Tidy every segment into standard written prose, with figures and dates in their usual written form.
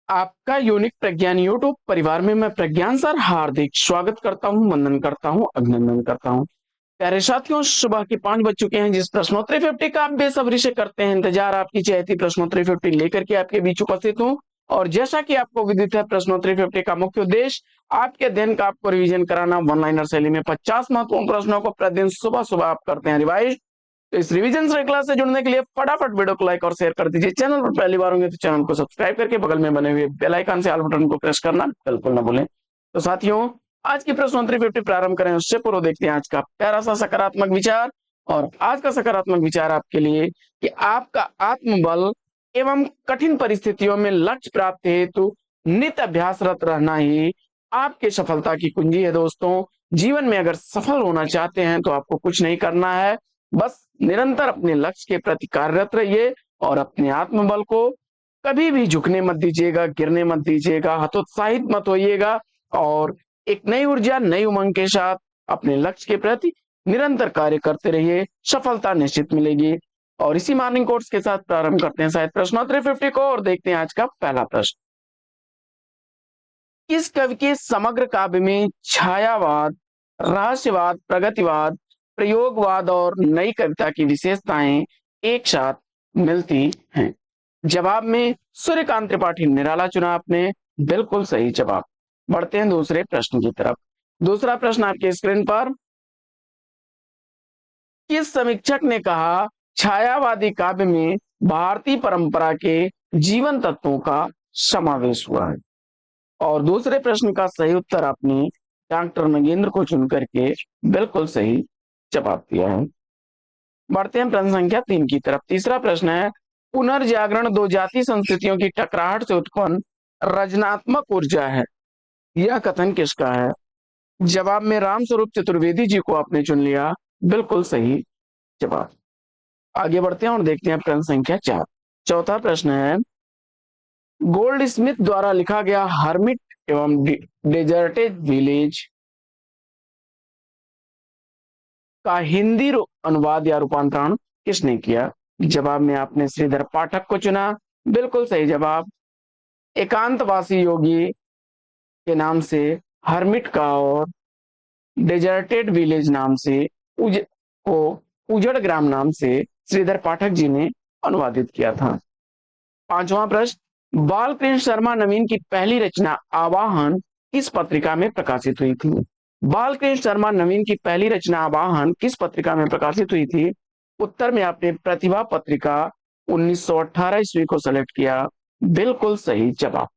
आपका यूनिक प्रज्ञान यूट्यूब परिवार में मैं प्रज्ञान सर हार्दिक स्वागत करता हूं, वंदन करता हूं, अभिनंदन करता हूं। प्यारे साथियों, सुबह के 5 बज चुके हैं। जिस प्रश्नोत्तरी 50 का आप बेसब्री से करते हैं इंतजार, आपकी चहेती प्रश्नोत्तरी 50 लेकर के आपके बीच उपस्थित हूं। और जैसा कि आपको विदित है, प्रश्नोत्तरी 50 का मुख्य उद्देश्य आपके अध्ययन का आपको रिवीजन कराना। वन लाइनर शैली में 50 महत्वपूर्ण प्रश्नों को प्रतिदिन सुबह सुबह आप करते हैं रिवाइज। तो इस रिवीजन श्रृंखला से जुड़ने के लिए फटाफट वीडियो को लाइक और शेयर कर दीजिए। चैनल पर पहली बार होंगे तो चैनल को सब्सक्राइब करके बगल में बने हुए बेल आइकन से ऑल बटन को प्रेस करना बिल्कुल ना भूलें। तो साथियों, आज की प्रश्नोत्तरी 50 प्रारंभ करें उससे पूर्व देखते हैं आज का प्यारा सा सकारात्मक विचार। और आज का सकारात्मक विचार आपके लिए कि आपका आत्मबल एवं कठिन परिस्थितियों में लक्ष्य प्राप्त हेतु नित्य अभ्यासरत रहना ही आपकी सफलता की कुंजी है। दोस्तों, जीवन में अगर सफल होना चाहते हैं तो आपको कुछ नहीं करना है, बस निरंतर अपने लक्ष्य के प्रति कार्यरत रहिए और अपने आत्मबल को कभी भी झुकने मत दीजिएगा, गिरने मत दीजिएगा, हतोत्साहित मत होइएगा। और एक नई ऊर्जा, नई उमंग के साथ अपने लक्ष्य के प्रति निरंतर कार्य करते रहिए, सफलता निश्चित मिलेगी। और इसी मॉर्निंग कोट्स के साथ प्रारंभ करते हैं शायद प्रश्नोत्तरी 50 को और देखते हैं आज का पहला प्रश्न। किस कवि के समग्र काव्य में छायावाद, रहस्यवाद, प्रगतिवाद, प्रयोगवाद और नई कविता की विशेषताएं एक साथ मिलती हैं? जवाब में सूर्यकांत त्रिपाठी निराला चुना आपने, बिल्कुल सही जवाब। बढ़ते हैं दूसरे प्रश्न की तरफ। दूसरा प्रश्न आपके स्क्रीन पर। किस समीक्षक ने कहा छायावादी काव्य में भारतीय परंपरा के जीवन तत्वों का समावेश हुआ है? और दूसरे प्रश्न का सही उत्तर आपने डॉक्टर नगेंद्र को चुन करके बिल्कुल सही जवाब दिया है। बढ़ते हैं प्रश्न संख्या 3 की तरफ। तीसरा प्रश्न है, पुनर्जागरण दो जाति संस्कृतियों की टकराहट से उत्पन्न रचनात्मक ऊर्जा है, यह कथन किसका है? जवाब में रामस्वरूप चतुर्वेदी जी को आपने चुन लिया, बिल्कुल सही जवाब। आगे बढ़ते हैं और देखते हैं प्रश्न संख्या 4। चौथा प्रश्न है, गोल्ड स्मिथ द्वारा लिखा गया हर्मिट एवं डेजर्टेड विलेज का हिंदी अनुवाद या रूपांतरण किसने किया? जवाब में आपने श्रीधर पाठक को चुना, बिल्कुल सही जवाब। एकांतवासी योगी के नाम से हर्मिट का और डेजर्टेड विलेज नाम से उजड़ ग्राम नाम से श्रीधर पाठक जी ने अनुवादित किया था। पांचवा प्रश्न, बालकृष्ण शर्मा नवीन की पहली रचना आवाहन किस पत्रिका में प्रकाशित हुई थी? बालकृष्ण शर्मा नवीन की पहली रचना आवाहन किस पत्रिका में प्रकाशित हुई थी? उत्तर में आपने प्रतिभा पत्रिका 1918 ईस्वी को सेलेक्ट किया, बिल्कुल सही जवाब।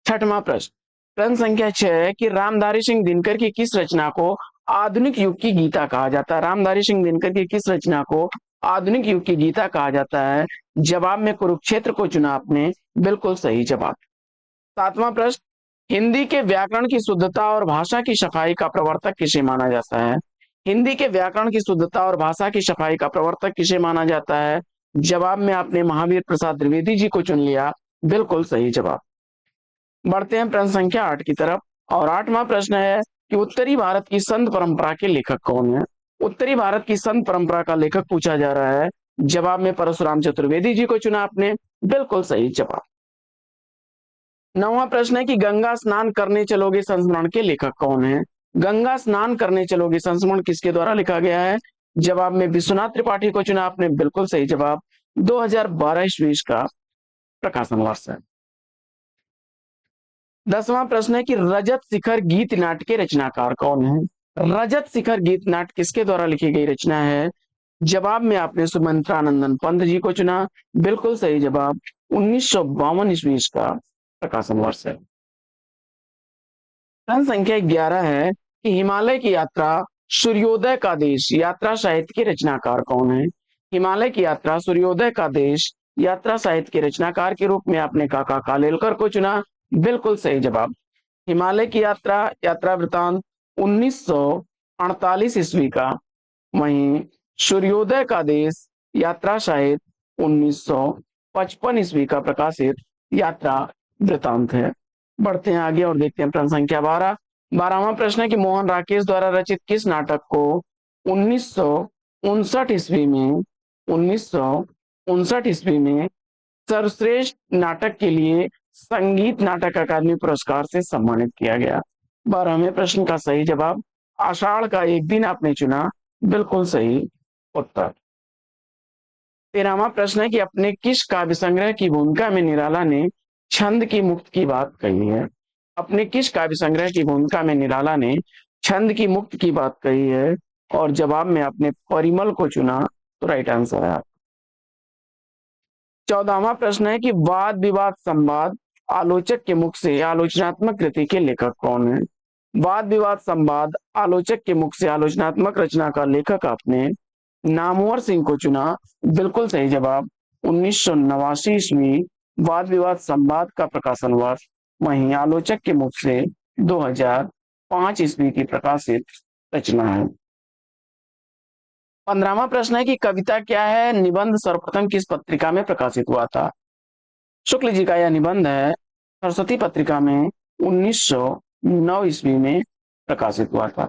छठवां प्रश्न, प्रश्न संख्या 6 कि रामधारी सिंह दिनकर की किस रचना को आधुनिक युग की गीता कहा जाता है? रामधारी सिंह दिनकर की किस रचना को आधुनिक युग की गीता कहा जाता है? जवाब में कुरुक्षेत्र को चुना आपने, बिल्कुल सही जवाब। सातवां प्रश्न, हिंदी के व्याकरण की शुद्धता और भाषा की सफाई का प्रवर्तक किसे माना जाता है? हिंदी के व्याकरण की शुद्धता और भाषा की सफाई का प्रवर्तक किसे माना जाता है? जवाब में आपने महावीर प्रसाद द्विवेदी जी को चुन लिया, बिल्कुल सही जवाब। बढ़ते हैं प्रश्न संख्या 8 की तरफ। और 8वां प्रश्न है कि उत्तरी भारत की संत परंपरा के लेखक कौन है? उत्तरी भारत की संत परंपरा का लेखक पूछा जा रहा है। जवाब में परशुराम चतुर्वेदी जी को चुना आपने, बिल्कुल सही जवाब। 9वां प्रश्न है कि गंगा स्नान करने चलोगे संस्मरण के लेखक कौन है? गंगा स्नान करने चलोगे संस्मरण किसके द्वारा लिखा गया है? जवाब में विश्वनाथ त्रिपाठी को चुना आपने, बिल्कुल सही जवाब। 2012 ईस्वी का प्रकाशन वर्ष है। 10वां प्रश्न है कि रजत शिखर गीत नाट्य के रचनाकार कौन है? रजत शिखर गीत नाट्य किसके द्वारा लिखी गई रचना है? जवाब में आपने सुमंत्रानंदन पंत जी को चुना, बिल्कुल सही जवाब। 1952 ईस्वी का प्रकाशन वर्ष है। प्रश्न संख्या 11 है कि हिमालय की यात्रा सूर्योदय का देश यात्रा साहित्य के रचनाकार कौन है? हिमालय की यात्रा सूर्योदय का देश यात्रा साहित्य के रचनाकार के रूप में आपने काका कालेलकर को चुना, बिल्कुल सही जवाब। हिमालय की यात्रा यात्रा वृतांत 1948 ईस्वी का, वहीं सूर्योदय का देश यात्रा साहित्य 1955 ईस्वी का प्रकाशित यात्रा वृतांत है। बढ़ते हैं आगे और देखते हैं प्रश्न संख्या 12। 12वां प्रश्न है कि मोहन राकेश द्वारा रचित किस नाटक को 1959 ईस्वी में सर्वश्रेष्ठ नाटक के लिए संगीत नाटक अकादमी पुरस्कार से सम्मानित किया गया? 12वें प्रश्न का सही जवाब आषाढ़ का एक दिन आपने चुना, बिल्कुल सही उत्तर। 13वां प्रश्न है कि अपने किस काव्य संग्रह की भूमिका में निराला ने छंद की मुक्त की बात कही है? अपने किस काव्य संग्रह की भूमिका में निराला ने छंद की मुक्त की बात कही है? और जवाब में आपने परिमल को चुना, तो राइट आंसर है। 14वां प्रश्न है कि वाद विवाद संवाद आलोचक के मुख से आलोचनात्मक कृति के लेखक कौन है? वाद विवाद संवाद आलोचक के मुख से आलोचनात्मक रचना का लेखक आपने नामवर सिंह को चुना, बिल्कुल सही जवाब। 1989 ईस्वी वाद विवाद संवाद का प्रकाशन वर्ष, वहीं आलोचक के मुख से 2005 ईस्वी की प्रकाशित रचना है। 15वां प्रश्न है कि कविता क्या है निबंध सर्वप्रथम किस पत्रिका में प्रकाशित हुआ था? शुक्ल जी का यह निबंध है सरस्वती पत्रिका में 1909 ईस्वी में प्रकाशित हुआ था।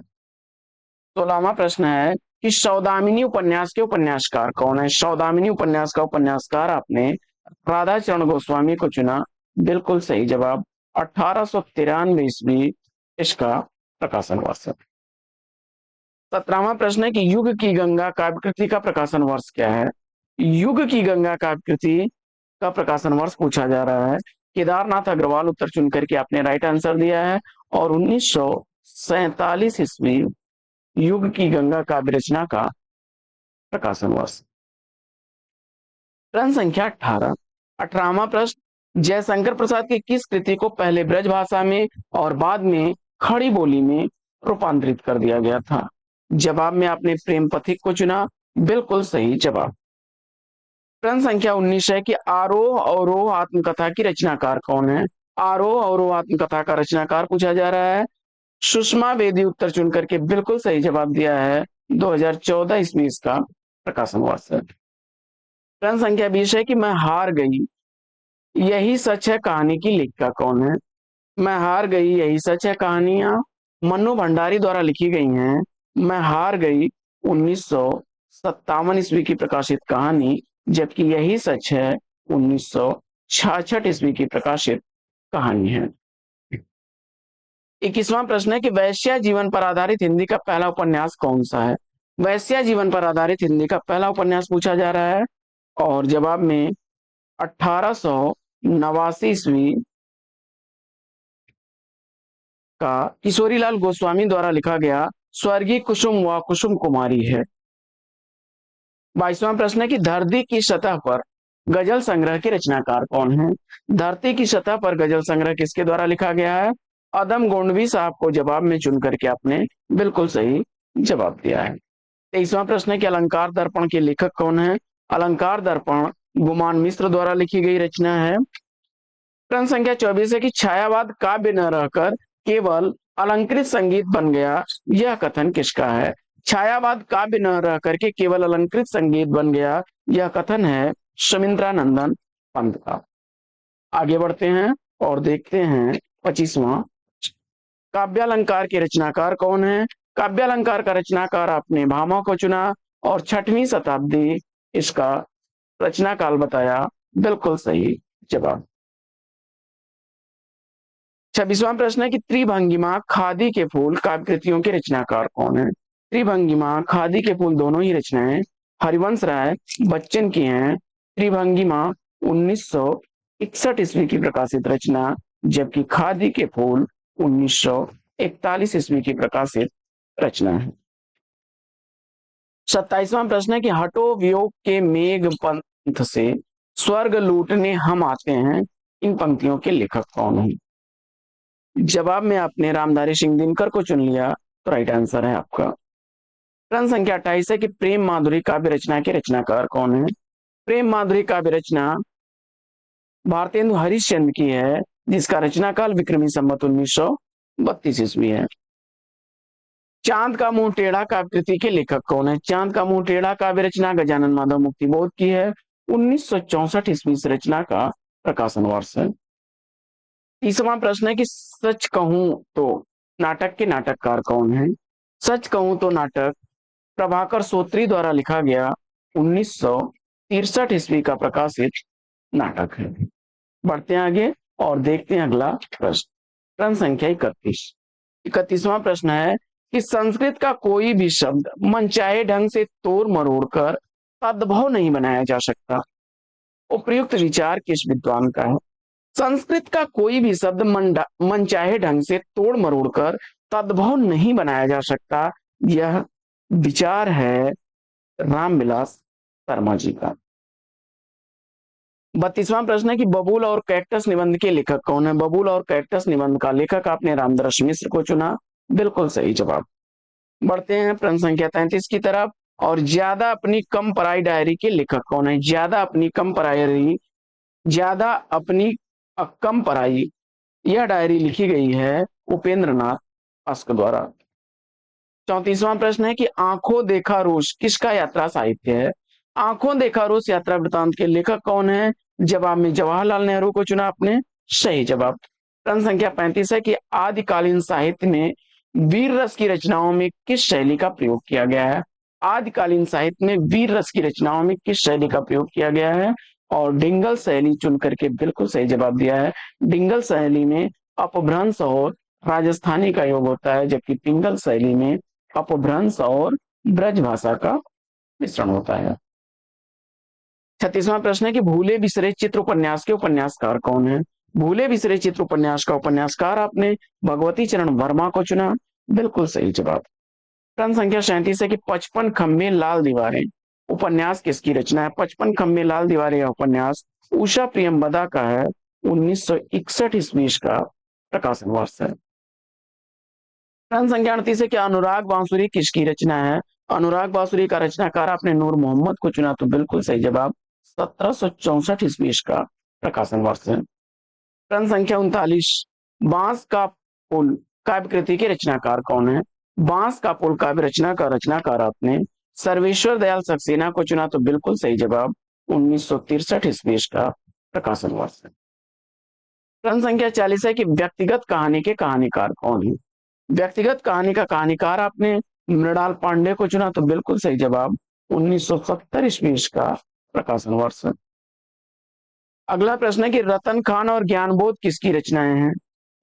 16वां प्रश्न है कि सौदामिनी उपन्यास के उपन्यासकार कौन है? सौदामिनी उपन्यास का उपन्यासकार आपने राधा चरण गोस्वामी को चुना, बिल्कुल सही जवाब। 1893 ईस्वी इसका प्रकाशन वर्ष है। 17वां प्रश्न है कि युग की गंगा काव्यकृति का प्रकाशन वर्ष क्या है? युग की गंगा काव्यकृति का प्रकाशन वर्ष पूछा जा रहा है। केदारनाथ अग्रवाल उत्तर चुन करके आपने राइट आंसर दिया है। और 1947 ईस्वी युग की गंगा काव्य रचना का प्रकाशन वर्ष। प्रश्न संख्या 18। 18वां प्रश्न जयशंकर प्रसाद की किस कृति को पहले ब्रज भाषा में और बाद में खड़ी बोली में रूपांतरित कर दिया गया था? जवाब में आपने प्रेम पथिक को चुना, बिल्कुल सही जवाब। प्रश्न संख्या 19 है कि आरोह अवरोह आत्मकथा की रचनाकार कौन है? आरोह अवरोह आत्मकथा का रचनाकार पूछा जा रहा है। सुषमा वेदी उत्तर चुन करके बिल्कुल सही जवाब दिया है। 2014 ईस्वी इसका प्रकाशन वर्ष है। प्रश्न संख्या 20 है कि मैं हार गई यही सच है कहानी की लेखिका कौन है? मैं हार गई यही सच है कहानियां मन्नू भंडारी द्वारा लिखी गई हैं। मैं हार गई 1957 ईस्वी की प्रकाशित कहानी, जबकि यही सच है 1966 ईस्वी की प्रकाशित कहानी है। 21वां प्रश्न है कि वैश्या जीवन पर आधारित हिंदी का पहला उपन्यास कौन सा है? वैश्या जीवन पर आधारित हिंदी का पहला उपन्यास पूछा जा रहा है। और जवाब में 1889 ईस्वी का किशोरीलाल गोस्वामी द्वारा लिखा गया स्वर्गीय कुसुम व कुसुम कुमारी है। 22वां प्रश्न है कि धरती की सतह पर गजल संग्रह के रचनाकार कौन है? धरती की सतह पर गजल संग्रह किसके द्वारा लिखा गया है? अदम गोंडवी साहब को जवाब में चुन करके आपने बिल्कुल सही जवाब दिया है। 23वां प्रश्न है कि अलंकार दर्पण के लेखक कौन है? अलंकार दर्पण गुमान मिश्र द्वारा लिखी गई रचना है। प्रश्न संख्या 24 है कि छायावाद काव्य न रहकर केवल अलंकृत संगीत बन गया, यह कथन किसका है? छायावाद काव्य न रह करके केवल अलंकृत संगीत बन गया, यह कथन है शमिंद्रानंदन पंत का। आगे बढ़ते हैं और देखते हैं 25वां काव्यालंकार के रचनाकार कौन है? काव्यालंकार का रचनाकार आपने भामा को चुना और 6वीं शताब्दी इसका रचना काल बताया, बिल्कुल सही जवाब। 26वां प्रश्न है कि त्रिभंगिमा खादी के फूल काव्यकृतियों के रचनाकार कौन है? त्रिभंगिमा खादी के फूल दोनों ही रचनाएं हरिवंश राय बच्चन की हैं। त्रिभंगिमा 1961 ईस्वी की प्रकाशित रचना, जबकि खादी के फूल 1941 ईस्वी की प्रकाशित रचना है। 27वां प्रश्न है कि हटो वियोग के मेघ पंथ से स्वर्ग लूटने हम आते हैं, इन पंक्तियों के लेखक कौन है? जवाब में आपने रामधारी सिंह दिनकर को चुन लिया, तो राइट आंसर है आपका। प्रश्न संख्या 28 है कि प्रेम माधुरी काव्य रचना के रचनाकार कौन है? प्रेम माधुरी काव्य रचना भारतेंदु हरिश्चंद्र की है, जिसका रचना काल विक्रमी संवत 1932 ईस्वी है। चांद का मुंह टेढ़ा काव्यकृति के लेखक कौन है? चांद का मुंह टेढ़ा काव्य रचना गजानन माधव मुक्तिबोध की है। 1964 ईस्वी से रचना का प्रकाशन वर्ष है। 30वां प्रश्न है कि सच कहूं तो नाटक के नाटककार कौन है? सच कहूं तो नाटक प्रभाकर सोत्री द्वारा लिखा गया 1963 ईस्वी का प्रकाशित नाटक है। बढ़ते हैं आगे और देखते हैं अगला प्रश्न। प्रश्न संख्या 31। 31वां प्रश्न है कि संस्कृत का कोई भी शब्द मनचाहे ढंग से तोड़ मरोड़ कर तद्भव नहीं बनाया जा सकता। उपर्युक्त विचार किस विद्वान का है? संस्कृत का कोई भी शब्द मनचाहे ढंग से तोड़ मरोड़ कर तद्भव नहीं बनाया जा सकता। यह विचार है रामविलास शर्मा जी का। 32वां प्रश्न है कि बबूल और कैक्टस निबंध के लेखक कौन है? बबूल और कैक्टस निबंध का लेखक आपने रामदर्श मिश्र को चुना, बिल्कुल सही जवाब। बढ़ते हैं प्रश्न संख्या 33 की तरफ। और ज्यादा अपनी कम पराई डायरी के लेखक कौन है? ज्यादा अपनी कम पराई यह डायरी लिखी गई है उपेंद्र नाथ अश्क द्वारा। 34वां प्रश्न है कि आंखों देखा रोष किसका यात्रा साहित्य है? आंखों देखा रोष यात्रा वृतांत के लेखक कौन है? जवाब में जवाहरलाल नेहरू को चुना आपने, सही जवाब। प्रश्न संख्या 35 है कि आदिकालीन साहित्य में वीर रस की रचनाओं में किस शैली का प्रयोग किया गया है? आदिकालीन साहित्य में वीर रस की रचनाओं में किस शैली का प्रयोग किया गया है? और डिंगल शैली चुन करके बिल्कुल सही जवाब दिया है। डिंगल शैली में अपभ्रंश और राजस्थानी का योग होता है, जबकि पिंगल शैली में अपभ्रंश और ब्रज भाषा का मिश्रण होता है। 36वां प्रश्न है कि भूले बिसरे चित्र उपन्यास के उपन्यासकार कौन है? भूले बिसरे चित्र उपन्यास का उपन्यासकार आपने भगवती चरण वर्मा को चुना, बिल्कुल सही जवाब। प्रश्न संख्या 37 है कि 55 खम्बे लाल दीवारें उपन्यास किसकी रचना है? 55 खम्बे लाल दीवारें उपन्यास उषा प्रियंवदा का है, 1961 ईस्वी का प्रकाशन वर्ष है। प्रश्न संख्या 38 है कि अनुराग बांसुरी किसकी रचना है? अनुराग बांसुरी का रचनाकार आपने नूर मोहम्मद को चुना, तो बिल्कुल सही जवाब। 1764 ईस्वी का प्रकाशन वर्ष है। प्रश्न संख्या 39, बांस का पुल काव्य कृति के रचनाकार कौन है? बांस का पुल काव्य रचना का रचनाकार आपने सर्वेश्वर दयाल सक्सेना को चुना, तो बिल्कुल सही जवाब। 1963 ईस्वी का प्रकाशन वर्ष है। प्रश्न संख्या 40 है कि व्यक्तिगत कहानी के कहानीकार कौन है? व्यक्तिगत कहानी का कहानीकार आपने मृणाल पांडे को चुना, तो बिल्कुल सही जवाब। 1970 ईस्वी का प्रकाशन वर्ष है। अगला प्रश्न है कि रतन खान और ज्ञानबोध किसकी रचनाएं हैं?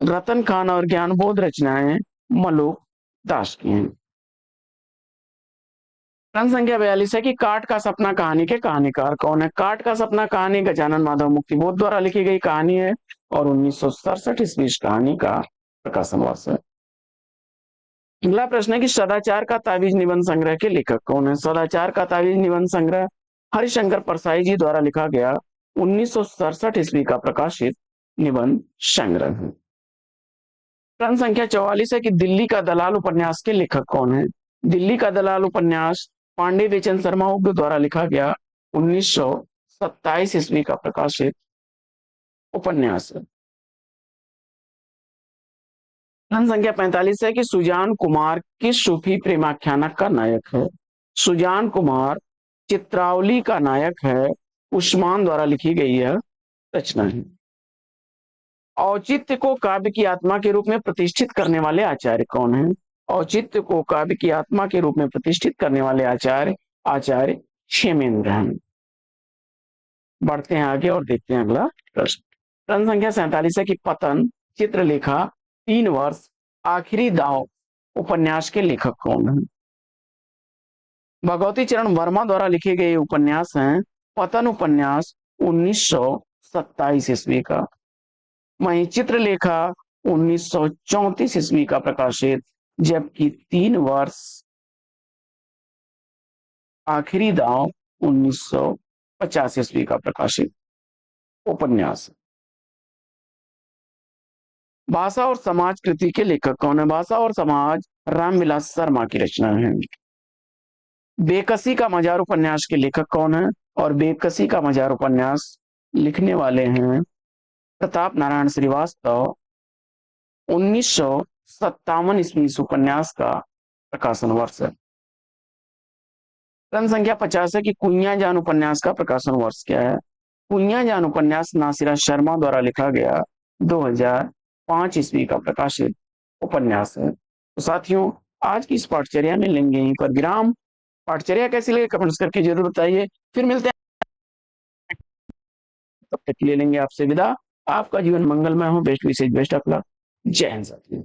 रतन खान और ज्ञानबोध रचनाएं मलुक दास की हैं। प्रश्न संख्या 42 है कि काट का सपना कहानी के कहानीकार कौन है? काट का सपना कहानी गजानन माधव मुक्तिबोध द्वारा लिखी गई कहानी है और 1967 ईस्वी कहानी का प्रकाशन वर्ष है। अगला प्रश्न है कि सदाचार का तावीज निबंध संग्रह के लेखक कौन है? सदाचार का तावीज निबंध संग्रह हरिशंकर परसाई जी द्वारा लिखा गया 1967 ईस्वी का प्रकाशित निबंध संग्रह है। प्रश्न संख्या 44 है कि दिल्ली का दलाल उपन्यास के लेखक कौन है? दिल्ली का दलाल उपन्यास पांडे बेचन शर्मा उग्र द्वारा लिखा गया 1927 ईस्वी का प्रकाशित उपन्यास है। प्रश्न संख्या 45 है कि सुजान कुमार किस सूफी प्रेमाख्यानक का नायक है? सुजान कुमार चित्रावली का नायक है, उस्मान द्वारा लिखी गई यह रचना है। औचित्य को काव्य की आत्मा के रूप में प्रतिष्ठित करने वाले आचार्य कौन है? औचित्य को काव्य की आत्मा के रूप में प्रतिष्ठित करने वाले आचार्य क्षेमेंद्र हैं। बढ़ते हैं आगे और देखते हैं अगला प्रश्न। प्रश्न संख्या 47 है कि पतन चित्रलेखा 3 वर्ष आखिरी दांव उपन्यास के लेखक कौन है? भगवती चरण वर्मा द्वारा लिखे गए उपन्यास हैं पतन उपन्यास 1927 ईस्वी का, वहीं चित्रलेखा 1934 ईस्वी का प्रकाशित, जबकि 3 वर्ष आखिरी दांव 1950 ईस्वी का प्रकाशित उपन्यास। भाषा और समाज कृति के लेखक कौन है? भाषा और समाज रामविलास शर्मा की रचना है। बेकसी का मजार उपन्यास के लेखक कौन है? और बेकसी का मजार उपन्यास लिखने वाले हैं प्रताप नारायण श्रीवास्तव। 1957 ईस्वी उपन्यास का प्रकाशन वर्ष है। प्रश्न संख्या 50 है कि कुइयां जान उपन्यास का प्रकाशन वर्ष क्या है? कुइयां जान उपन्यास नासिरा शर्मा द्वारा लिखा गया 2005 ईस्वी का प्रकाशित उपन्यास है। तो साथियों, आज की इस पाठचर्या में लेंगे यहीं पर विराम। पाठचर्या कैसी लगी कमेंट्स करके जरूर बताइए। फिर मिलते हैं तब तक के लिए लेंगे आपसे विदा। आपका जीवन मंगलमय हो। Best wishes, best of luck. जय हिंद साथियों।